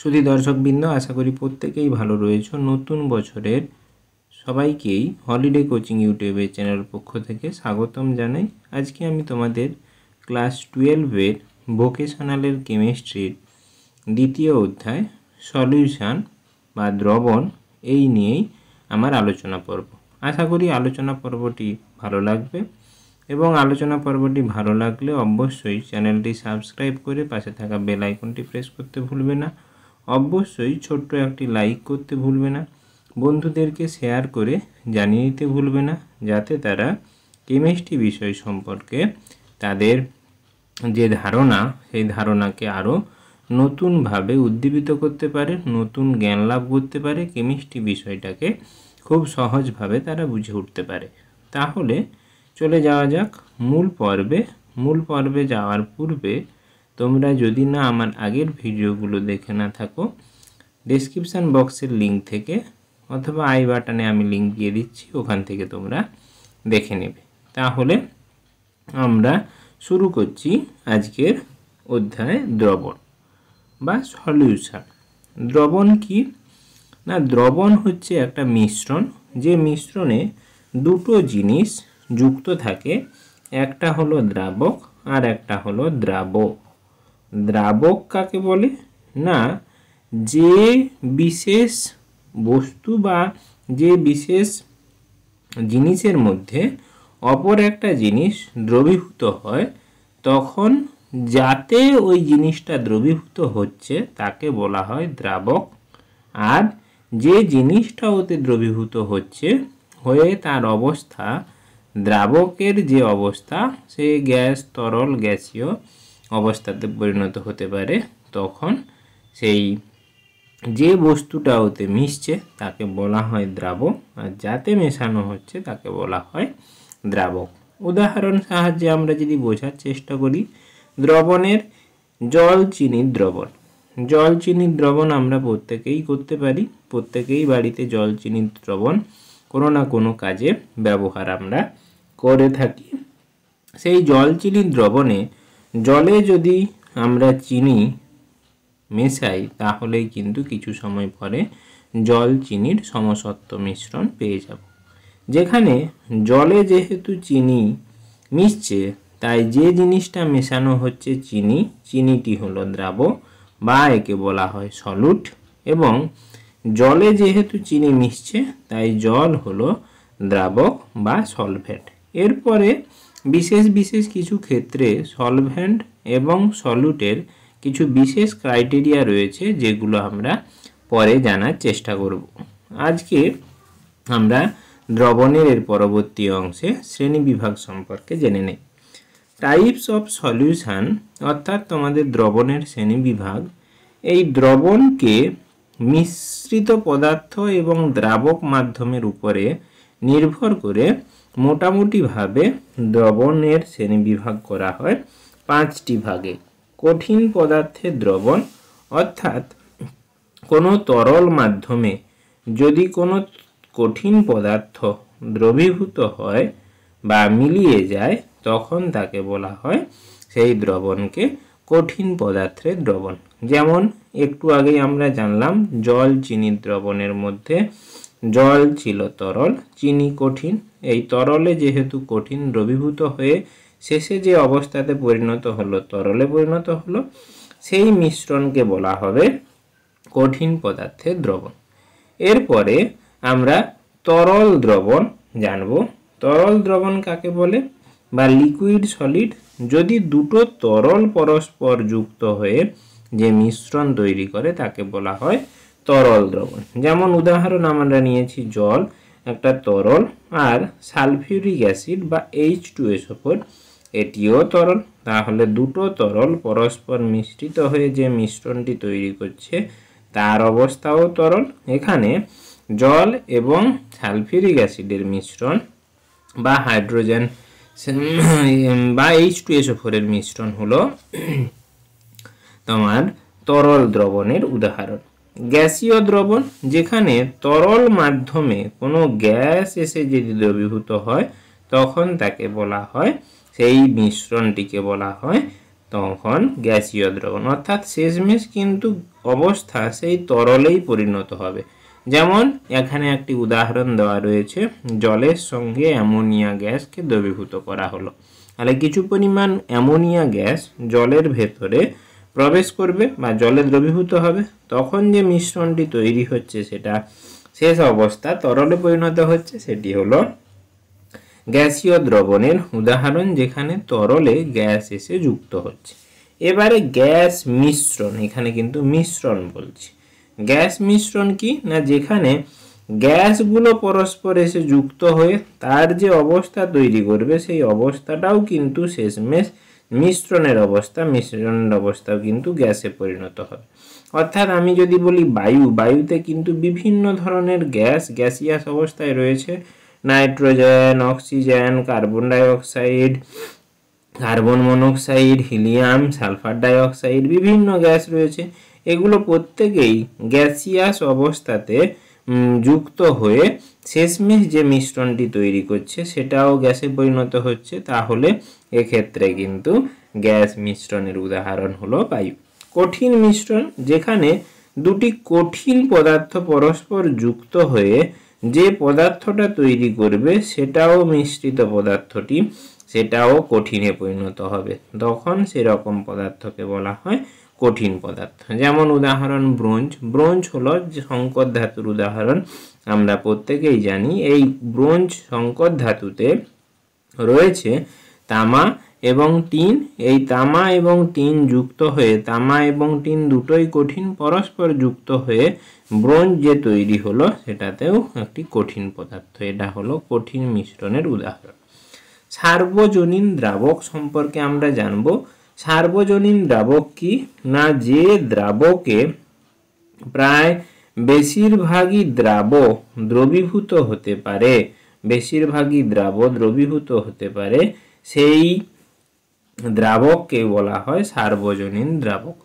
সুধী দর্শকবৃন্দ, আশা করি প্রত্যেকেই ভালো রয়েছে। নতুন বছরের সবাইকেই হলিডে কোচিং ইউটিউবের চ্যানেল পক্ষ থেকে স্বাগতম জানাই। আজকে আমি তোমাদের ক্লাস 12-এর ভোকেশনালের কেমিস্ট্রির দ্বিতীয় অধ্যায় সলিউশন বা দ্রবণ এই নিয়েই আমার আলোচনা পর্ব। আশা করি আলোচনা পর্বটি ভালো লাগবে এবং আলোচনা পর্বটি ভালো লাগলে অবশ্যই চ্যানেলটি সাবস্ক্রাইব করে পাশে থাকা বেল আইকনটি প্রেস করতে ভুলবে না। অবশ্যই ছোট্ট একটি লাইক করতে ভুলবে না। বন্ধুদেরকে শেয়ার করে জানিয়ে দিতে ভুলবে না, যাতে তারা কেমিস্ট্রি বিষয় সম্পর্কে তাদের যে ধারণা সেই ধারণাকে আরও নতুনভাবে উদ্দীপিত করতে পারে, নতুন জ্ঞান লাভ করতে পারে, কেমিস্ট্রি বিষয়টাকে খুব সহজভাবে তারা বুঝে উঠতে পারে। তাহলে চলে যাওয়া যাক মূল পর্বে। মূল পর্বে যাওয়ার পূর্বে তোমরা যদি না আমার আগের ভিডিওগুলো দেখে না থাকো, ডেসক্রিপশান বক্সের লিঙ্ক থেকে অথবা আই বাটনে আমি লিঙ্ক দিয়ে দিচ্ছি, ওখান থেকে তোমরা দেখে নেবে। তাহলে আমরা শুরু করছি আজকের অধ্যায় দ্রবণ বা সলিউশন। দ্রবণ কি না, দ্রবণ হচ্ছে একটা মিশ্রণ, যে মিশ্রণে দুটো জিনিস যুক্ত থাকে। একটা হলো দ্রাবক আর একটা হলো দ্রাবক। দ্রাবক কাকে বলে না, যে বিশেষ বস্তু বা যে বিশেষ জিনিসের মধ্যে অপর একটা জিনিস দ্রবীভূত হয়, তখন যাতে ওই জিনিসটা দ্রবীভূত হচ্ছে তাকে বলা হয় দ্রাবক। আর যে জিনিসটা ওতে দ্রবীভূত হচ্ছে হয়ে তার অবস্থা দ্রাবকের যে অবস্থা, সে গ্যাস, তরল, গ্যাসীয় অবস্থাতে পরিণত হতে পারে, তখন সেই যে বস্তুটা ওতে মিশছে তাকে বলা হয় দ্রাবক, আর যাতে মেশানো হচ্ছে তাকে বলা হয় দ্রাবক। উদাহরণ সাহায্যে আমরা যদি বোঝার চেষ্টা করি, দ্রবণের জল চিনির দ্রবণ। জল চিনির দ্রবণ আমরা প্রত্যেকেই করতে পারি, প্রত্যেকেই বাড়িতে জল চিনির দ্রবণ কোনো না কোনো কাজে ব্যবহার আমরা করে থাকি। সেই জল চিনির দ্রবণে জলে যদি আমরা চিনি মেশাই, তাহলেই কিন্তু কিছু সময় পরে জল চিনির সমসত্ব মিশ্রণ পেয়ে যাব। যেখানে জলে যেহেতু চিনি মিশছে, তাই যে জিনিসটা মেশানো হচ্ছে চিনিটি হলো দ্রাবক বা একে বলা হয় সলুট, এবং জলে যেহেতু চিনি মিশছে তাই জল হলো দ্রাবক বা সলভেন্ট। এরপরে বিশেষ বিশেষ কিছু ক্ষেত্রে সলভেন্ট এবং সলুটের কিছু বিশেষ ক্রাইটেরিয়া রয়েছে, যেগুলো আমরা পরে জানার চেষ্টা করব। আজকে আমরা দ্রবণের এর পরবর্তী অংশে শ্রেণীবিভাগ সম্পর্কে জেনে নেই। টাইপস অফ সলিউশন, অর্থাৎ তোমাদের দ্রবণের শ্রেণীবিভাগ। এই দ্রবণকে মিশ্রিত পদার্থ এবং দ্রাবক মাধ্যমের উপরে নির্ভর করে মোটামুটিভাবে দ্রবণের শ্রেণীবিভাগ করা হয় 5টি ভাগে। কঠিন পদার্থের দ্রবণ, অর্থাৎ কোনো তরল মাধ্যমে যদি কোনো কঠিন পদার্থ দ্রবীভূত হয় বা মিলিয়ে যায়, তখন তাকে বলা হয় সেই দ্রবণকে কঠিন পদার্থের দ্রবণ। যেমন একটু আগেই আমরা জানলাম জল চিনির দ্রবণের মধ্যে জল ছিল তরল, চিনি কঠিন। এই তরলে যেহেতু কঠিন দ্রবীভূত হয়ে শেষে যে অবস্থাতে পরিণত হলো, তরলে পরিণত হলো, সেই মিশ্রণকে বলা হবে কঠিন পদার্থের দ্রবণ। এরপরে আমরা তরল দ্রবণ জানব। তরল দ্রবণ কাকে বলে বা লিকুইড সলিড, যদি দুটো তরল পরস্পর যুক্ত হয়ে যে মিশ্রণ তৈরি করে তাকে বলা হয় তরল দ্রবণ। যেমন উদাহরণ আমরা নিয়েছি জল একটা তরল, আর সালফিউরিক অ্যাসিড বা H2SO4 এটিও তরল। তাহলে দুটো তরল পরস্পর মিশ্রিত হয়ে যে মিশ্রণটি তৈরি করছে তার অবস্থাও তরল। এখানে জল এবং সালফিউরিক অ্যাসিডের মিশ্রণ বা হাইড্রোজেন বা H2SO4 এর মিশ্রণ হলো তোমার তরল দ্রবণের উদাহরণ। গ্যাসীয় দ্রবণ, যেখানে তরল মাধ্যমে কোনো গ্যাস এসে যদি দ্রবীভূত হয়, তখন তাকে বলা হয়, সেই মিশ্রণটিকে বলা হয় তখন গ্যাসীয় দ্রবণ, অর্থাৎ শেষমেশ কিন্তু অবস্থা সেই তরলেই পরিণত হবে। যেমন এখানে একটি উদাহরণ দেওয়া রয়েছে, জলের সঙ্গে অ্যামোনিয়া গ্যাসকে দ্রবীভূত করা হলো। তাহলে কিছু পরিমাণ অ্যামোনিয়া গ্যাস জলের ভেতরে প্রবেশ করবে বা জলে দ্রবীভূত হবে, তখন যে মিশ্রণটি তৈরি হচ্ছে সেটা শেষ অবস্থা তরলে পরিণত হচ্ছে, সেটি হলো গ্যাসীয় দ্রবণের উদাহরণ, যেখানে তরলে গ্যাস এসে যুক্ত হচ্ছে। এবারে গ্যাস মিশ্রণ, এখানে কিন্তু মিশ্রণ বলছি। গ্যাস মিশ্রণ কি না, যেখানে গ্যাসগুলো পরস্পর এসে যুক্ত হয়ে তার যে অবস্থা তৈরি করবে সেই অবস্থাটাও কিন্তু শেষমেশ মিশ্রণের অবস্থা, মিশ্রণের অবস্থাও কিন্তু গ্যাসে পরিণত হবে। অর্থাৎ আমি যদি বলি বায়ুতে কিন্তু বিভিন্ন ধরনের গ্যাসিয়াস অবস্থায় রয়েছে, nitrogen, oxygen, carbon dioxide, carbon monoxide, helium, sulphur dioxide, বিভিন্ন গ্যাস রয়েছে। এগুলো প্রত্যেকেই গ্যাসিয়াস অবস্থাতে যুক্ত হয়ে শেষমেশ যে মিশ্রণটি তৈরি করছে সেটাও গ্যাসে পরিণত হচ্ছে। তাহলে এক্ষেত্রে কিন্তু গ্যাস মিশ্রণের উদাহরণ হলো বায়ু। কঠিন মিশ্রণ, যেখানে দুটি কঠিন পদার্থ পরস্পর যুক্ত হয়ে যে পদার্থটা তৈরি করবে সেটাও মিশ্রিত পদার্থটি সেটাও কঠিনে পরিণত হবে, তখন সেরকম পদার্থকে বলা হয় কঠিন পদার্থ। যেমন উদাহরণ ব্রোঞ্জ হলো যে সংকর ধাতুর উদাহরণ, আমরা প্রত্যেকেই জানি। এই ব্রোঞ্জ সংকর ধাতুতে রয়েছে তামা এবং টিন। এই তামা এবং টিন যুক্ত হয়ে, তামা এবং টিন দুটোই কঠিন, পরস্পর যুক্ত হয়ে ব্রোঞ্জ যে তৈরি হলো সেটাতেও একটি কঠিন পদার্থ। এটা হলো কঠিন মিশ্রণের উদাহরণ। সার্বজনীন দ্রাবক সম্পর্কে আমরা জানব। সার্বজনীন দ্রাবক কি না, যে দ্রাবকে প্রায় বেশিরভাগই দ্রবীভূত হতে পারে, দ্রবীভূত হতে পারে, সেই দ্রাবককে বলা হয় সার্বজনীন দ্রাবক।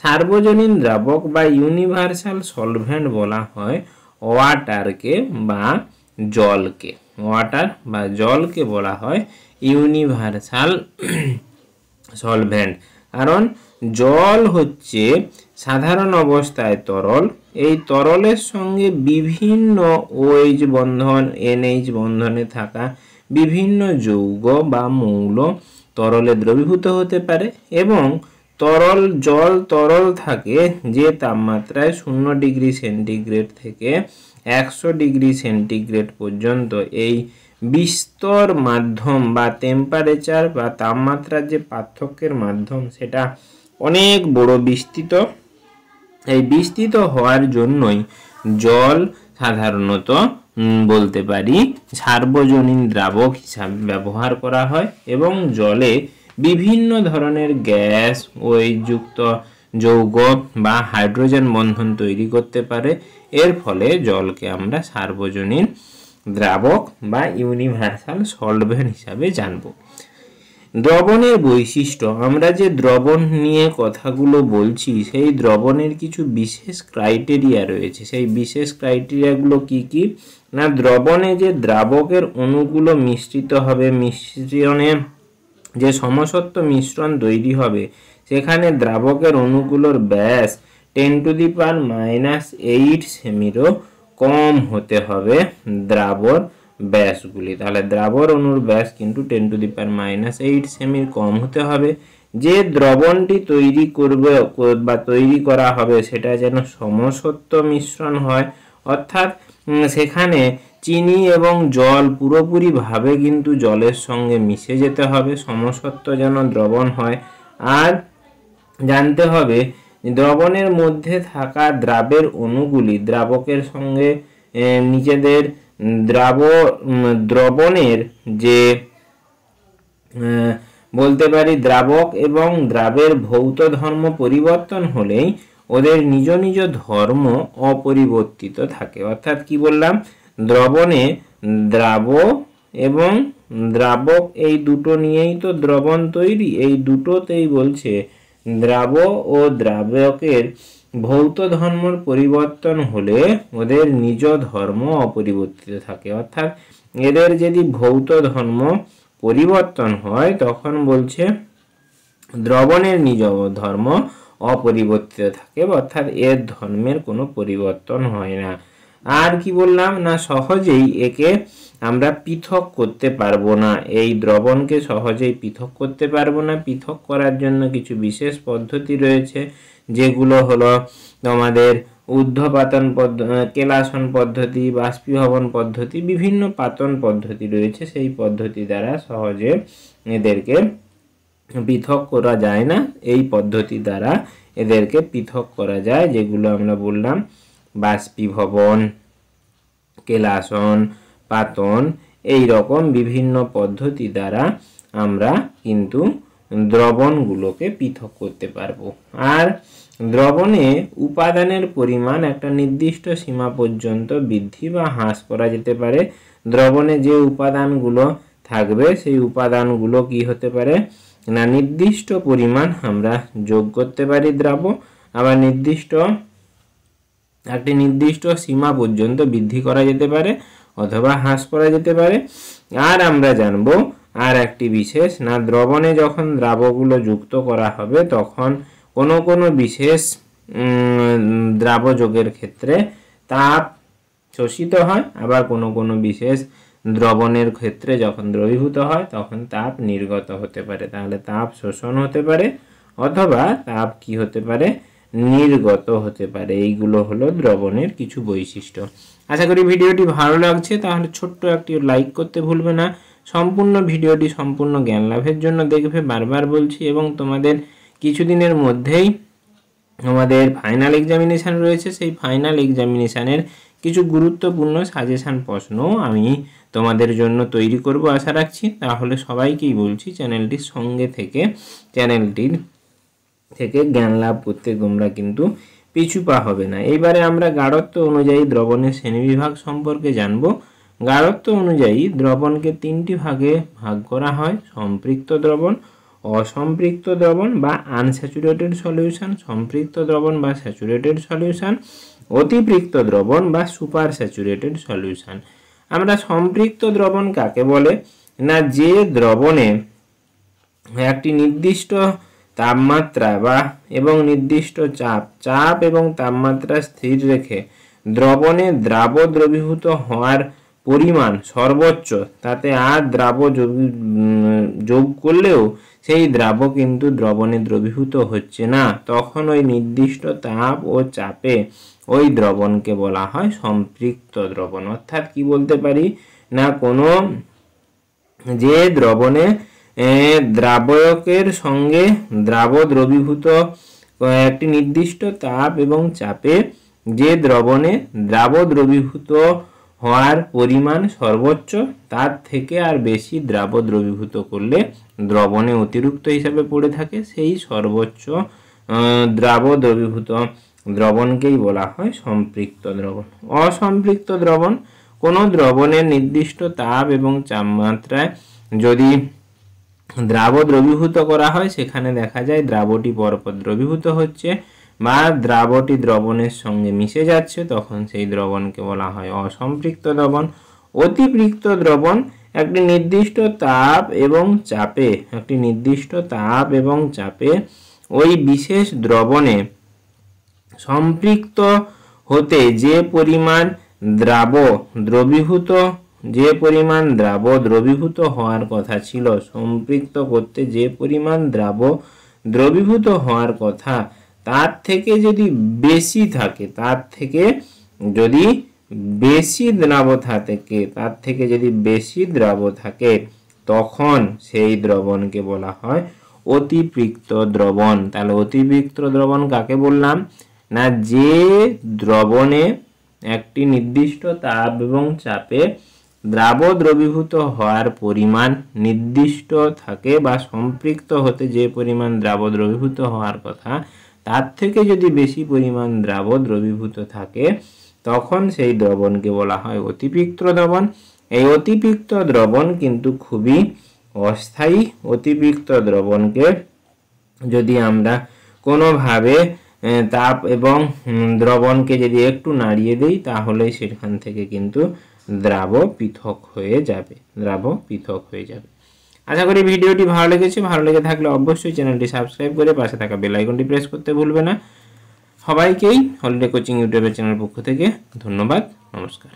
সার্বজনীন দ্রাবক বা ইউনিভার্সাল সলভেন্ট বলা হয় ওয়াটারকে বা জলকে বলা হয় ইউনিভার্সাল সলভেন্ট। কারণ জল হচ্ছে সাধারণ অবস্থায় তরল, এই তরলের সঙ্গে বিভিন্ন OH বন্ধন, NH বন্ধনে থাকা বিভিন্ন যৌগ বা মৌল তরলে দ্রবীভূত হতে পারে, এবং জল তরল থাকে যে তাপমাত্রায় 0 ডিগ্রি সেন্টিগ্রেড থেকে 100 ডিগ্রি সেন্টিগ্রেড পর্যন্ত। এই বিস্তর মাধ্যম বা টেম্পারেচার বা তাপমাত্রার যে পার্থক্যের মাধ্যম সেটা অনেক বড়, বিস্তৃত। এই বিস্তৃত হওয়ার জন্যই জল সাধারণত বলতে পারি সার্বজনীন দ্রাবক হিসাবে ব্যবহার করা হয়, এবং জলে বিভিন্ন ধরনের গ্যাস, যুক্ত যৌগ বা হাইড্রোজেন বন্ধন তৈরি করতে পারে। এর ফলে জলকে আমরা সার্বজনীন দ্রাবক বা ইউনিভার্সাল সলভেন্ট হিসাবে জানব। দ্রবণের বৈশিষ্ট্য, আমরা যে দ্রবণ নিয়ে কথাগুলো বলছি সেই দ্রবণের কিছু বিশেষ ক্রাইটেরিয়া রয়েছে। সেই বিশেষ ক্রাইটেরিয়াগুলো কি কি না, দ্রবণে যে দ্রাবকের অণুগুলো মিশ্রিত হবে, মিশ্রণে যে সমসত্ব মিশ্রণ তৈরি হবে, সেখানে দ্রাবকের অণুগুলোর ব্যাস 10⁻⁸ সেমিরও কম হতে হবে দ্রাবর ব্যাসগুলি। তাহলে দ্রাবর অণুর ব্যাস কিন্তু 10⁻⁸ সেমির কম হতে হবে। যে দ্রবণটি তৈরি করা হবে সেটা যেন সমসত্ব মিশ্রণ হয়, অর্থাৎ সেখানে চিনি এবং জল পুরোপুরিভাবে কিন্তু জলের সঙ্গে মিশে যেতে হবে, সমসত্ব যেন দ্রবণ হয়। আর জানতে হবে দ্রবণের মধ্যে থাকা দ্রাবের অণুগুলি দ্রাবকের সঙ্গে নিজেদের দ্রবণের যে বলতে পারি দ্রাবক এবং দ্রাবের ভৌত ধর্ম পরিবর্তন হলেই ওদের নিজ নিজ ধর্ম অপরিবর্তিত থাকে। অর্থাৎ কি বললাম, দ্রবণে দ্রাব এবং দ্রাবক এই দুটো নিয়েই তো দ্রবণ তৈরি। এই দুটোতেই বলছে দ্রাব ও দ্রাবকের ভৌত ধর্মের পরিবর্তন হলে ওদের নিজ ধর্ম অপরিবর্তিত থাকে। অর্থাৎ এদের যদি ভৌত ধর্ম পরিবর্তন হয় তখন বলছে দ্রবণের নিজ ধর্ম অপরিবর্তিত থাকে, অর্থাৎ এর ধর্মের কোনো পরিবর্তন হয় না। আর কি বললাম না, সহজেই একে আমরা পৃথক করতে পারবো না, এই দ্রবণকে সহজেই পৃথক করতে পারবো না। পৃথক করার জন্য কিছু বিশেষ পদ্ধতি রয়েছে, যেগুলো হলো তোমাদের ঊর্ধ্বপাতন কেলাসন পদ্ধতি, বাষ্পীভবন পদ্ধতি, বিভিন্ন পাতন পদ্ধতি রয়েছে। সেই পদ্ধতি দ্বারা সহজে এদেরকে পৃথক করা যায় না, এই পদ্ধতি দ্বারা এদেরকে পৃথক করা যায়, যেগুলো আমরা বললাম বাষ্পীভবন, কেলাসন, পাতন, এই রকম বিভিন্ন পদ্ধতি দ্বারা আমরা কিন্তু দ্রবণগুলোকে পৃথক করতে পারবো। আর দ্রবণে উপাদানের পরিমাণ একটা নির্দিষ্ট সীমা পর্যন্ত বৃদ্ধি বা হ্রাস করা যেতে পারে। দ্রবণে যে উপাদানগুলো থাকবে সেই উপাদানগুলো কি হতে পারে না, নির্দিষ্ট পরিমাণ আমরা যোগ করতে পারি দ্রাব্য, আবার একটি নির্দিষ্ট সীমা পর্যন্ত বৃদ্ধি করা যেতে পারে অথবা হ্রাস করা যেতে পারে। আর আমরা জানবো আর একটি বিশেষ, না দ্রবণে যখন দ্রাবগুলো যুক্ত করা হবে তখন কোনো বিশেষ দ্রাব যোগের ক্ষেত্রে তাপ শোষিত হয়, আবার কোনো বিশেষ দ্রবণের ক্ষেত্রে যখন দ্রবীভূত হয় তখন তাপ নির্গত হতে পারে। তাহলে তাপ শোষণ হতে পারে অথবা তাপ কি হতে পারে, নির্গত হতে পারে। এইগুলো হলো দ্রবণের কিছু বৈশিষ্ট্য। আশা করি ভিডিওটি ভালো লাগছে, তাহলে ছোট্ট একটি লাইক করতে ভুলবে না। সম্পূর্ণ ভিডিওটি সম্পূর্ণ জ্ঞান লাভের জন্য দেখবে, বারবার বলছি। এবং তোমাদের কিছুদিনের মধ্যেই আমাদের ফাইনাল এক্সামিনেশান রয়েছে, সেই ফাইনাল এক্সামিনেশানের কিছু গুরুত্বপূর্ণ সাজেশান প্রশ্ন আমি তোমাদের জন্য তৈরি করব আশা রাখছি। তাহলে সবাইকেই বলছি চ্যানেলটির সঙ্গে থেকে জ্ঞান লাভ করতে তোমরা কিন্তু পিছু পা হবে না। এইবারে আমরা গাঢ়ত্ব অনুযায়ী দ্রবণের শ্রেণীবিভাগ সম্পর্কে জানব। গাঢ়ত্ব অনুযায়ী দ্রবণকে তিনটি ভাগে ভাগ করা হয়: সম্পৃক্ত দ্রবণ, অসম্পৃক্ত দ্রবণ বা আনস্যাচুরেটেড সলিউশন, সম্পৃক্ত দ্রবণ বা স্যাচুরেটেড সলিউশন, অতিপৃক্ত দ্রবণ বা সুপার স্যাচুরেটেড সলিউশন। আমরা সম্পৃক্ত দ্রবণ কাকে বলে না, যে দ্রবণে একটি নির্দিষ্ট তাপমাত্রা এবং নির্দিষ্ট চাপ এবং তাপমাত্রা স্থির রেখে দ্রবণে দ্রবীভূত হওয়ার পরিমাণ সর্বোচ্চ, তাতে আর যোগ করলেও সেই দ্রাব কিন্তু দ্রবণে দ্রবীভূত হচ্ছে না, তখন ওই নির্দিষ্ট তাপ ও চাপে ওই দ্রবণকে বলা হয় সম্পৃক্ত দ্রবণ। অর্থাৎ কি বলতে পারি না, যে দ্রবণে দ্রাবকের সঙ্গে দ্রবীভূত একটি নির্দিষ্ট তাপ এবং চাপে যে দ্রবণে দ্রবীভূত হওয়ার পরিমাণ সর্বোচ্চ, তার থেকে আর বেশি দ্রবীভূত করলে দ্রবণে অতিরিক্ত হিসাবে পড়ে থাকে, সেই সর্বোচ্চ দ্রবীভূত দ্রবণকেই বলা হয় সম্পৃক্ত দ্রবণ। অসম্পৃক্ত দ্রবণ, কোনো দ্রবণের নির্দিষ্ট তাপ এবং তাপমাত্রায় যদি দ্রবীভূত করা হয়, সেখানে দেখা যায় দ্রাবটি পরপর দ্রবীভূত হচ্ছে বা দ্রাবটি দ্রবণের সঙ্গে মিশে যাচ্ছে, তখন সেই দ্রবণকে বলা হয় অসম্পৃক্ত দ্রবণ। অতিপৃক্ত দ্রবণ, একটি নির্দিষ্ট তাপ এবং চাপে ওই বিশেষ দ্রবণে সম্পৃক্ত হতে যে পরিমাণ দ্রবীভূত হওয়ার কথা ছিল, সম্পৃক্ত করতে যে পরিমাণ দ্রবীভূত হওয়ার কথা তার থেকে যদি বেশি থাকে, তখন সেই দ্রবণকে বলা হয় অতিপৃক্ত দ্রবণ। তাহলে অতিপৃক্ত দ্রবণ কাকে বললাম না, যে দ্রবণে একটি নির্দিষ্ট তাপ এবং চাপে দ্রবীভূত হওয়ার পরিমাণ নির্দিষ্ট থাকে বা সম্পৃক্ত হতে যে পরিমাণ দ্রবীভূত হওয়ার কথা তার থেকে যদি বেশি পরিমাণ দ্রবীভূত থাকে, তখন সেই দ্রবণকে বলা হয় অতিপৃক্ত দ্রবণ। এই অতিপৃক্ত দ্রবণ কিন্তু খুবই অস্থায়ী। অতিপৃক্ত দ্রবণকে যদি আমরা কোনোভাবে তাপ এবং দ্রবণকে যদি একটু নাড়িয়ে দেই, তাহলে সেখান থেকে কিন্তু দ্রাব পৃথক হয়ে যাবে। আশা করি ভিডিওটি ভালো লেগেছে। ভালো লেগে থাকলে অবশ্যই চ্যানেলটি সাবস্ক্রাইব করে পাশে থাকা বেল আইকনটি প্রেস করতে ভুলবে না। সবাইকেই হলিডে কোচিং ইউটিউবের চ্যানেলের পক্ষ থেকে ধন্যবাদ। নমস্কার।